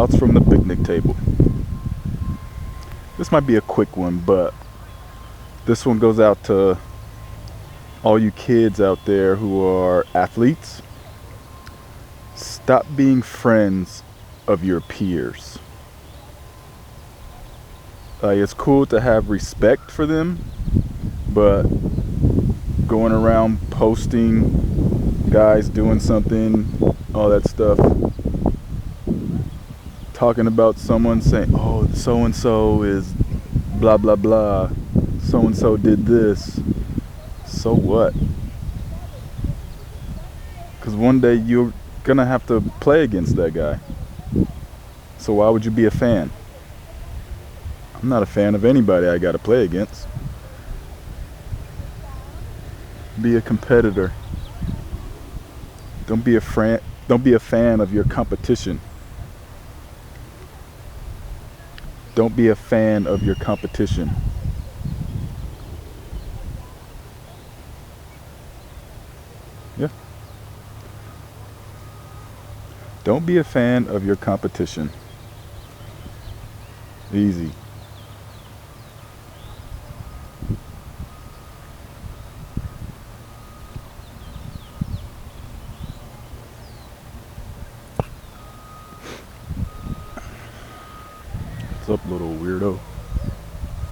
Thoughts from the picnic table. This might be a quick one, but this one goes out to all you kids out there who are athletes. Stop being friends of your peers. Like, it's cool to have respect for them, but going around posting guys doing something, all that stuff, talking about someone saying, oh, so and so is blah blah blah, so and so did this. So what? Because one day you're gonna have to play against that guy. So why would you be a fan? I'm not a fan of anybody I gotta play against. Be a competitor. Don't be a friend. Don't be a fan of your competition. Don't be a fan of your competition. Yeah. Don't be a fan of your competition. Easy. What's up, little weirdo?